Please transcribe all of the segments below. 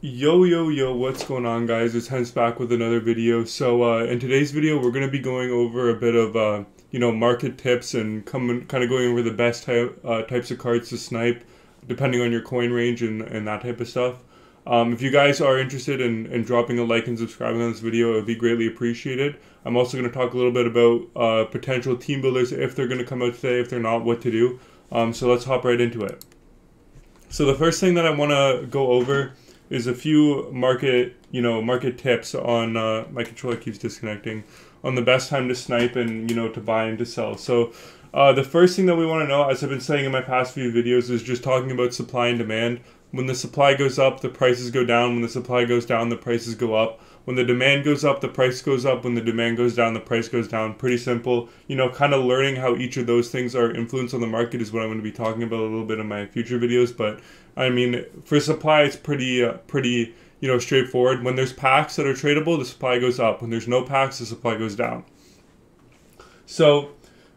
Yo, what's going on, guys? It's Hence back with another video. In today's video, we're going to be going over a bit of, market tips and kind of going over the best types of cards to snipe, depending on your coin range and that type of stuff. If you guys are interested in dropping a like and subscribing on this video, it would be greatly appreciated. I'm also going to talk a little bit about potential team builders, if they're going to come out today, if they're not, what to do. So let's hop right into it. So the first thing that I want to go over is a few market tips on, my controller keeps disconnecting, on the best time to snipe and, to buy and to sell. So the first thing that we want to know, as I've been saying in my past few videos, is just talking about supply and demand. When the supply goes up, the prices go down. When the supply goes down, the prices go up. When the demand goes up, the price goes up. When the demand goes down, the price goes down. Pretty simple. Kind of learning how each of those things are influenced on the market is what I'm going to be talking about a little bit in my future videos. But I mean, for supply, it's pretty straightforward. When there's packs that are tradable, the supply goes up. When there's no packs, the supply goes down. So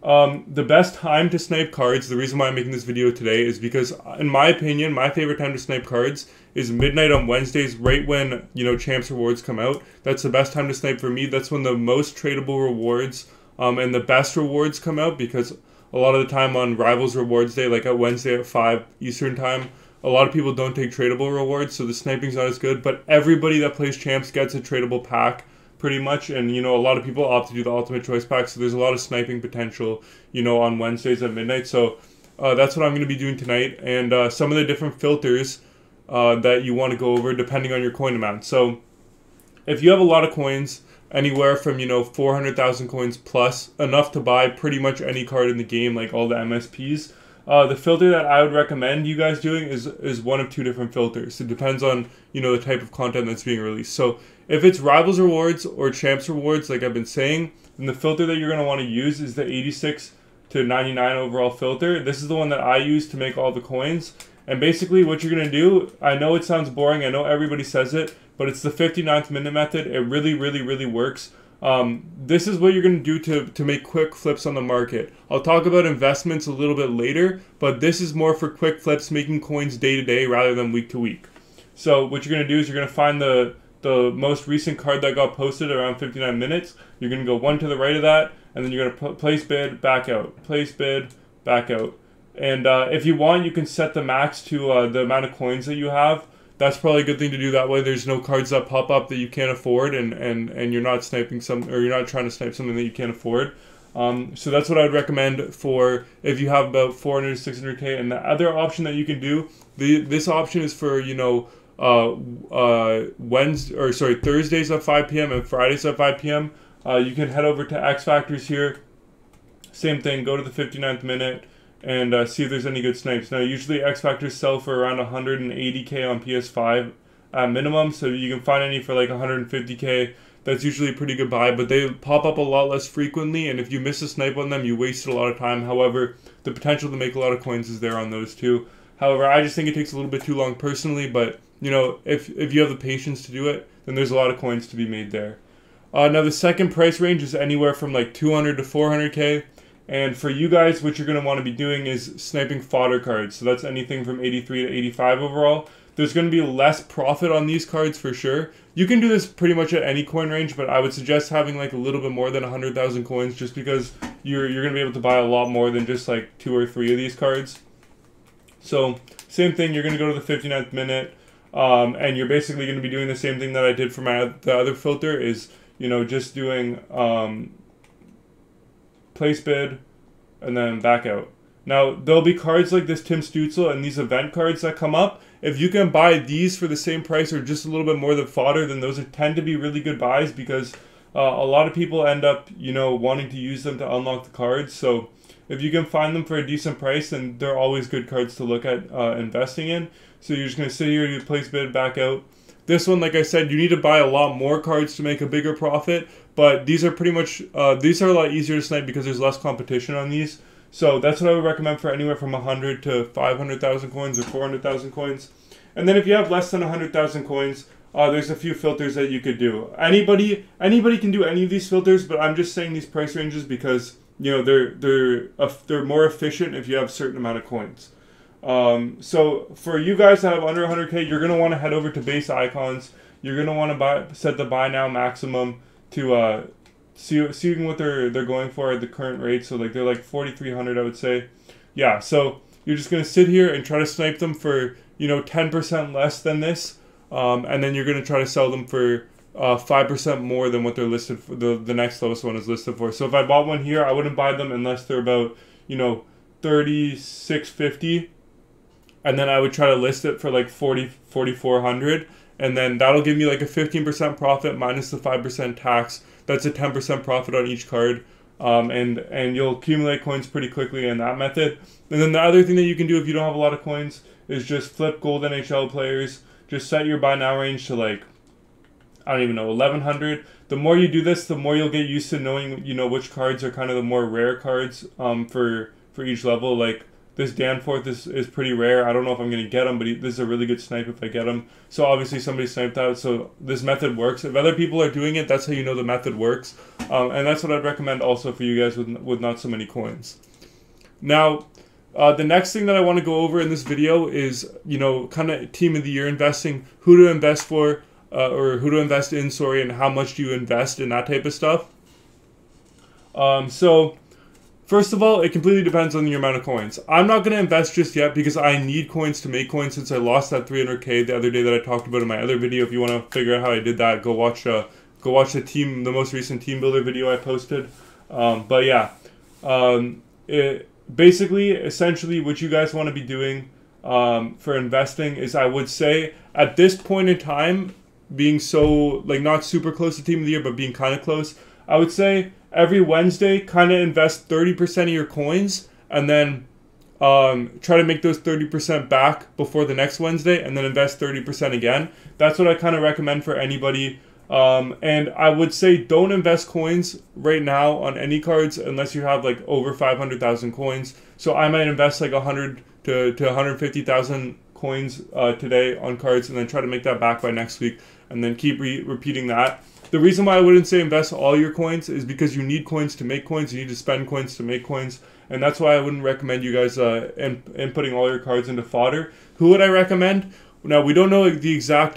the best time to snipe cards, the reason why I'm making this video today, is because, in my opinion, my favorite time to snipe cards is midnight on Wednesdays, right when, Champs rewards come out. That's the best time to snipe for me. That's when the most tradable rewards and the best rewards come out, because a lot of the time on Rivals Rewards Day, like at Wednesday at 5 Eastern Time, a lot of people don't take tradable rewards, so the sniping's not as good, but everybody that plays Champs gets a tradable pack, pretty much, and a lot of people opt to do the ultimate choice pack, so there's a lot of sniping potential on Wednesdays at midnight. So that's what I'm going to be doing tonight, and some of the different filters that you want to go over depending on your coin amount. So if you have a lot of coins, anywhere from 400,000 coins plus, enough to buy pretty much any card in the game, like all the MSPs, the filter that I would recommend you guys doing is one of two different filters. It depends on the type of content that's being released. So if it's Rivals Rewards or Champs Rewards, like I've been saying, then the filter that you're going to want to use is the 86 to 99 overall filter. This is the one that I use to make all the coins. And basically what you're going to do, I know it sounds boring, I know everybody says it, but it's the 59th minute method. It really works. This is what you're going to do to make quick flips on the market. I'll talk about investments a little bit later, but this is more for quick flips, making coins day to day rather than week to week. So what you're going to do is you're going to find the most recent card that got posted around 59 minutes. You're going to go one to the right of that, and then you're going to place bid, back out, place bid, back out. And if you want, you can set the max to the amount of coins that you have. That's probably a good thing to do. That way there's no cards that pop up that you can't afford, and you're not sniping or you're not trying to snipe something that you can't afford. So that's what I would recommend for if you have about 400 to 600k. And the other option that you can do, this option is for Thursdays at 5 p.m. and Fridays at 5 p.m. You can head over to X Factors here. Same thing, go to the 59th minute and see if there's any good snipes. Now, usually X Factors sell for around 180k on PS5 at minimum, so you can find any for like 150k. That's usually a pretty good buy, but they pop up a lot less frequently, and if you miss a snipe on them, you wasted a lot of time. However, the potential to make a lot of coins is there on those too. However, I just think it takes a little bit too long personally, but if you have the patience to do it, then there's a lot of coins to be made there. Now, the second price range is anywhere from like 200 to 400k. And for you guys, what you're going to want to be doing is sniping fodder cards. So that's anything from 83 to 85 overall. There's going to be less profit on these cards for sure. You can do this pretty much at any coin range, but I would suggest having like a little bit more than 100,000 coins, just because you're going to be able to buy a lot more than just like 2 or 3 of these cards. So same thing, you're going to go to the 59th minute, and you're basically going to be doing the same thing that I did for the other filter, is just doing place bid, and then back out. Now, there'll be cards like this Tim Stutzel and these event cards that come up. If you can buy these for the same price or just a little bit more than fodder, then those tend to be really good buys, because a lot of people end up, wanting to use them to unlock the cards. So if you can find them for a decent price, then they're always good cards to look at investing in. So you're just going to sit here, do place bid, back out. This one, like I said, you need to buy a lot more cards to make a bigger profit, but these are pretty much, these are a lot easier to snipe because there's less competition on these. So that's what I would recommend for anywhere from 100 to 500,000 coins or 400,000 coins. And then if you have less than 100,000 coins, there's a few filters that you could do. Anybody can do any of these filters, but I'm just saying these price ranges because they're more efficient if you have a certain amount of coins. So for you guys that have under 100K, you're gonna want to head over to base icons. You're gonna want to set the buy now maximum to seeing what they're going for at the current rate. So like they're like 4,300, I would say. Yeah. So you're just gonna sit here and try to snipe them for 10% less than this, and then you're gonna try to sell them for 5% more than what they're listed for. The next lowest one is listed for. So if I bought one here, I wouldn't buy them unless they're about 3650, and then I would try to list it for like 4,400, and then that'll give me like a 15% profit minus the 5% tax. That's a 10% profit on each card, and you'll accumulate coins pretty quickly in that method. And then the other thing that you can do if you don't have a lot of coins is just flip gold NHL players. Just set your buy now range to like, I don't even know, 1,100. The more you do this, the more you'll get used to knowing, which cards are kind of the more rare cards for each level. Like this Danforth is pretty rare. I don't know if I'm going to get him, but this is a really good snipe if I get him. So obviously somebody sniped out, so this method works. If other people are doing it, that's how you know the method works. And that's what I'd recommend also for you guys with not so many coins. Now, the next thing that I want to go over in this video is, kind of team of the year investing, who to invest for, or who to invest in, sorry, and how much do you invest in that type of stuff. So first of all, it completely depends on your amount of coins. I'm not going to invest just yet because I need coins to make coins since I lost that 300K the other day that I talked about in my other video. If you want to figure out how I did that, go watch the most recent team builder video I posted. But yeah, basically, essentially, what you guys want to be doing for investing is, I would say, at this point in time, being so, like, not super close to team of the year, but being kind of close, I would say every Wednesday, kind of invest 30% of your coins, and then try to make those 30% back before the next Wednesday, and then invest 30% again. That's what I kind of recommend for anybody. And I would say don't invest coins right now on any cards unless you have like over 500,000 coins. So I might invest like 100 to 150,000 coins today on cards, and then try to make that back by next week, and then keep repeating that. The reason why I wouldn't say invest all your coins is because you need coins to make coins. You need to spend coins to make coins. And that's why I wouldn't recommend you guys inputting all your cards into fodder. Who would I recommend? Now, we don't know the exact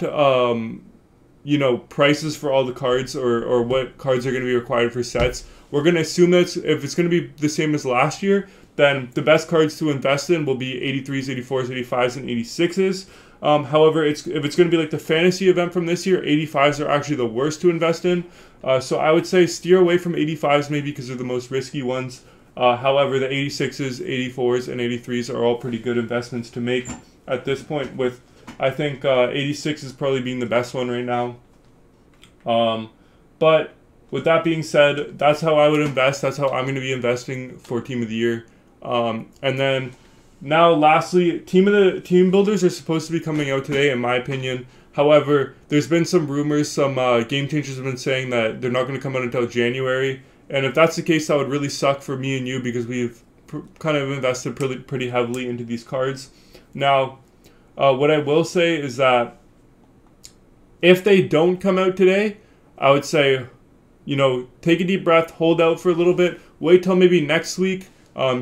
prices for all the cards, or what cards are going to be required for sets. We're going to assume that if it's going to be the same as last year, then the best cards to invest in will be 83s, 84s, 85s, and 86s. However, if it's going to be like the fantasy event from this year, 85s are actually the worst to invest in. So I would say steer away from 85s maybe because they're the most risky ones. However, the 86s, 84s, and 83s are all pretty good investments to make at this point, with I think 86 is probably being the best one right now. But with that being said, that's how I would invest. That's how I'm going to be investing for Team of the Year. And then now, lastly, team builders are supposed to be coming out today, in my opinion. However, there's been some rumors, some game changers have been saying that they're not going to come out until January. And if that's the case, that would really suck for me and you because we've kind of invested pretty heavily into these cards. Now, what I will say is that if they don't come out today, I would say, take a deep breath, hold out for a little bit, wait till maybe next week.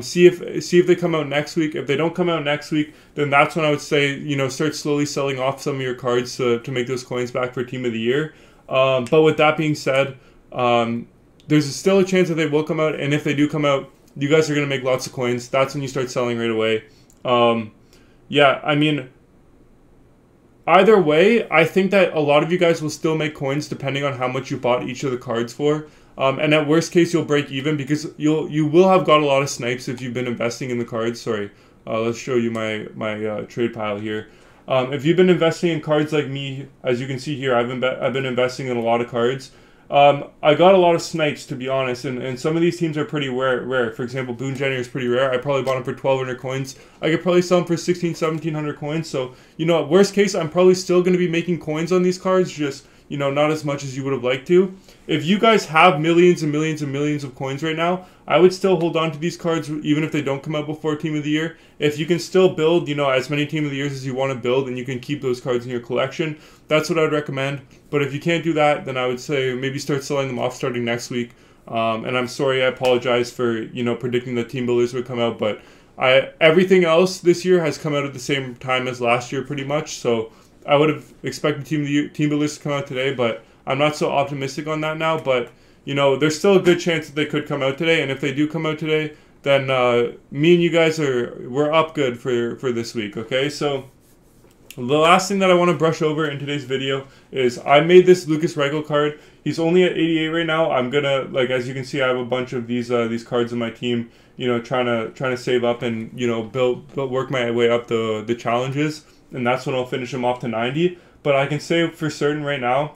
See if they come out next week. If they don't come out next week, then that's when I would say, start slowly selling off some of your cards to make those coins back for Team of the Year. But with that being said, there's still a chance that they will come out, and if they do come out, you guys are going to make lots of coins. That's when you start selling right away. Yeah, I mean, either way, I think that a lot of you guys will still make coins depending on how much you bought each of the cards for. And at worst case, you'll break even because you will have got a lot of snipes if you've been investing in the cards. Sorry, let's show you my trade pile here. If you've been investing in cards like me, as you can see here, I've been investing in a lot of cards. I got a lot of snipes, to be honest, and some of these teams are pretty rare. For example, Boone Jenner is pretty rare. I probably bought him for 1,200 coins. I could probably sell him for 1,700 coins. So, at worst case, I'm probably still going to be making coins on these cards, just, not as much as you would have liked to. If you guys have millions and millions and millions of coins right now, I would still hold on to these cards even if they don't come out before Team of the Year. If you can still build, as many Team of the Years as you want to build, and you can keep those cards in your collection, that's what I'd recommend. But if you can't do that, then I would say maybe start selling them off starting next week. And I'm sorry, I apologize for, predicting that team builders would come out, but Everything else this year has come out at the same time as last year, pretty much. So I would have expected team builders to come out today, but I'm not so optimistic on that now. But you know, there's still a good chance that they could come out today, and if they do come out today, then me and you guys we're up good for this week. Okay, so the last thing that I want to brush over in today's video is I made this Lucas Reichel card. He's only at 88 right now. I'm gonna, like, as you can see, I have a bunch of these cards in my team. You know, trying to save up and, you know, work my way up the challenges, and that's when I'll finish him off to 90. But I can say for certain right now,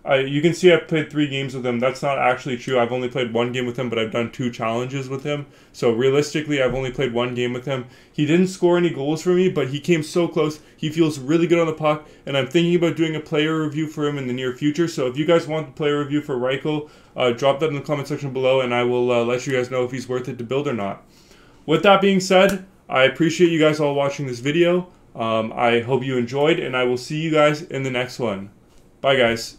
you can see I've played 3 games with him. That's not actually true. I've only played 1 game with him, but I've done 2 challenges with him. So realistically, I've only played 1 game with him. He didn't score any goals for me, but he came so close. He feels really good on the puck, and I'm thinking about doing a player review for him in the near future. So if you guys want the player review for Reichel, drop that in the comment section below, and I will let you guys know if he's worth it to build or not. With that being said, I appreciate you guys all watching this video. I hope you enjoyed, and I will see you guys in the next one. Bye, guys.